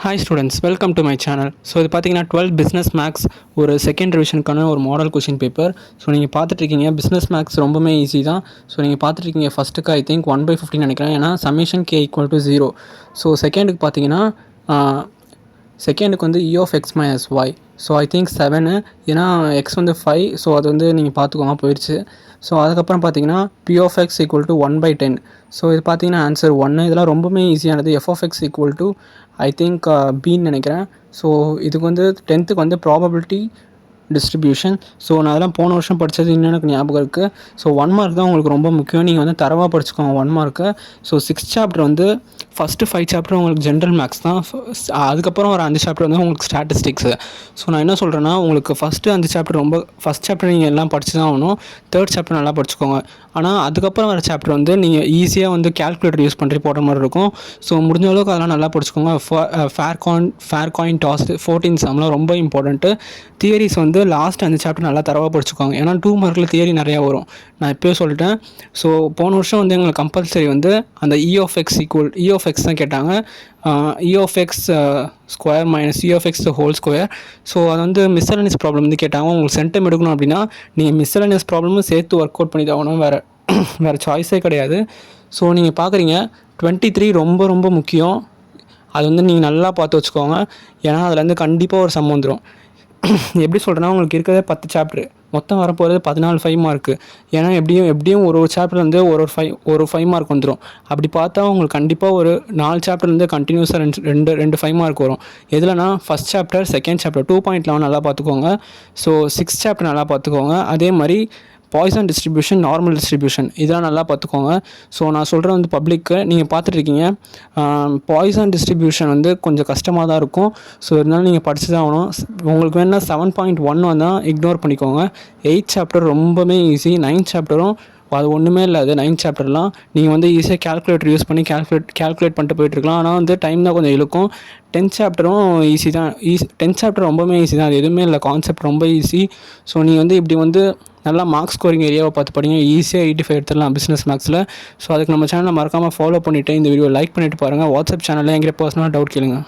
Hi students, welcome to my channel. So இது பார்த்தீங்கன்னா 12 business maths ஒரு செகண்ட் ரிவிஷனுக்கான ஒரு மாடல் கொஷின் பேப்பர். ஸோ நீங்கள் பார்த்துட்ருக்கீங்க பிஸ்னஸ் மேக்ஸ் ரொம்பவே ஈஸி தான். ஸோ நீங்கள் பார்த்துட்ருக்கீங்க ஃபஸ்ட்டுக்கு ஐ திங்க் 1/15 நினைக்கிறேன், ஏன்னா சம்மேஷன் k = 0. ஸோ செகண்டுக்கு பார்த்தீங்கன்னா செகண்டுக்கு வந்து e of x minus y. So I think 7, ஏன்னா எக்ஸ் வந்து 5. ஸோ அது வந்து நீங்கள் பார்த்துக்கோங்க, போயிடுச்சு. ஸோ அதுக்கப்புறம் பார்த்தீங்கன்னா p of x = 1/10. ஸோ இது பார்த்தீங்கன்னா ஆன்சர் 1. இதெல்லாம் ரொம்பவே ஈஸியானது. f of x = I think பின்னு நினைக்கிறேன். ஸோ இதுக்கு வந்து 10th வந்து ப்ராபபிலிட்டி டிஸ்ட்ரிபியூஷன். ஸோ நான் அதெல்லாம் போன வருஷம் படித்தது இன்னும் எனக்கு ஞாபகம் இருக்குது. ஸோ 1 மார்க் தான் உங்களுக்கு ரொம்ப முக்கியம். நீங்கள் வந்து தரவாக படிச்சுக்கோங்க 1 மார்க்கு. ஸோ 6th சாப்டர் வந்து ஃபஸ்ட்டு 5 சாப்டர் உங்களுக்கு ஜென்ரல் மேக்ஸ் தான். அதுக்கப்புறம் ஒரு 5 சாப்டர் வந்து உங்களுக்கு ஸ்டாட்டிஸ்டிக்ஸு. ஸோ நான் என்ன சொல்கிறேன்னா, உங்களுக்கு ஃபஸ்ட்டு 5 சாப்டர் ஃபஸ்ட் சாப்டர் நீங்கள் எல்லாம் படிச்சு தான் ஆகணும். 3rd சாப்டர் நல்லா படிச்சுக்கோங்க. ஆனால் அதுக்கப்புறம் வர சாப்டர் வந்து நீங்கள் ஈஸியாக வந்து கேல்குலேட்டர் யூஸ் பண்ணி போடுற மாதிரி இருக்கும். ஸோ முடிஞ்ச அளவுக்கு அதெல்லாம் நல்லா படிச்சுக்கோங்க. ஃபேர் காயின் டாஸ் 14 சம்லாம் ரொம்ப இம்பார்ட்டண்ட்டு. தியரிஸ் வந்து லாஸ்ட் 5 சாப்டர் நல்லா தரவாக படிச்சுக்கோங்க. ஏன்னா 2 மார்க்கில் தியரி நிறையா வரும், நான் இப்போயே சொல்லிட்டேன். ஸோ போன வருஷம் வந்து எங்களுக்கு கம்பல்சரி வந்து அந்த e of x தான் கேட்டாங்க. e of x square minus e of x whole square. So அது வந்து மிஸ்சலனியஸ் ப்ராப்ளம் வந்து கேட்டாங்க. உங்களுக்கு சென்டம் எடுக்கணும் அப்படின்னா நீங்கள் மிஸ்சலனியஸ் ப்ராப்ளமும் சேர்த்து ஒர்க் அவுட் பண்ணி தான் வேறு சாய்ஸே கிடையாது. ஸோ நீங்கள் பார்க்குறீங்க 23 ரொம்ப ரொம்ப முக்கியம். அது வந்து நீங்கள் நல்லா பார்த்து வச்சுக்கோங்க, ஏன்னா அதில் வந்து கண்டிப்பாக ஒரு சம் வந்துடும். எப்படி சொல்கிறேன்னா, உங்களுக்கு இருக்கிறதே 10 சாப்டர், மொத்தம் வரப்போகிறது 14 5 மார்க்கு. ஏன்னா எப்படியும் ஒரு சாப்டர் வந்து ஒரு 5 மார்க் வந்துடும். அப்படி பார்த்தா உங்களுக்கு கண்டிப்பாக ஒரு 4 சாப்டர் வந்து கண்டினியூஸாக ரெண்டு 5 மார்க் வரும். எதுலனா ஃபஸ்ட் சாப்டர், செகண்ட் சாப்டர் 2.11 நல்லா பார்த்துக்கோங்க. ஸோ 6th சாப்டர் நல்லா பார்த்துக்கோங்க. அதே மாதிரி பாய்சன் டிஸ்ட்ரிபியூஷன், நார்மல் டிஸ்ட்ரிபியூஷன், இதெல்லாம் நல்லா பார்த்துக்கோங்க. ஸோ நான் சொல்கிறது வந்து பப்ளிக்கு நீங்கள் பார்த்துட்ருக்கீங்க. பாய்சன் டிஸ்ட்ரிபியூஷன் வந்து கொஞ்சம் கஷ்டமாக தான் இருக்கும். ஸோ இருந்தாலும் நீங்கள் படிச்சு தான் ஆகணும். உங்களுக்கு வேணா 7.1 வந்தால் இக்னோர் பண்ணிக்கோங்க. 8th சாப்டர் ரொம்பவே ஈஸி. 9th சாப்டரும் அது ஒன்றுமே இல்லை. அது 9th சாப்டர்லாம் நீங்கள் வந்து ஈஸியாக கேல்குலேட்டர் யூஸ் பண்ணி கேல்குலேட் பண்ணிட்டு போயிட்டுருக்கலாம். ஆனால் வந்து டைம் தான் கொஞ்சம் இழுக்கும். 10th சாப்டரும் ஈஸி தான். 10th சாப்டர் ரொம்பவே ஈஸி தான். அது எதுவுமே இல்லை, கான்செப்ட் ரொம்ப ஈஸி. ஸோ நீங்கள் வந்து இப்படி வந்து நல்லா மார்க் ஸ்கோரிங் ஏரியாவை பார்த்து படிங்க. ஈஸியாக 85 எடுத்துடலாம் பிஸ்னஸ் மேக்ஸில். ஸோ அதுக்கு நம்ம சேனலை மறக்காமல் ஃபாலோ பண்ணிவிட்டு இந்த வீடியோ லைக் பண்ணிவிட்டு பாருங்கள். வாட்ஸ்அப் சேனலில் எங்கிட்ட பர்சனலாக டவுட் கேளுங்க.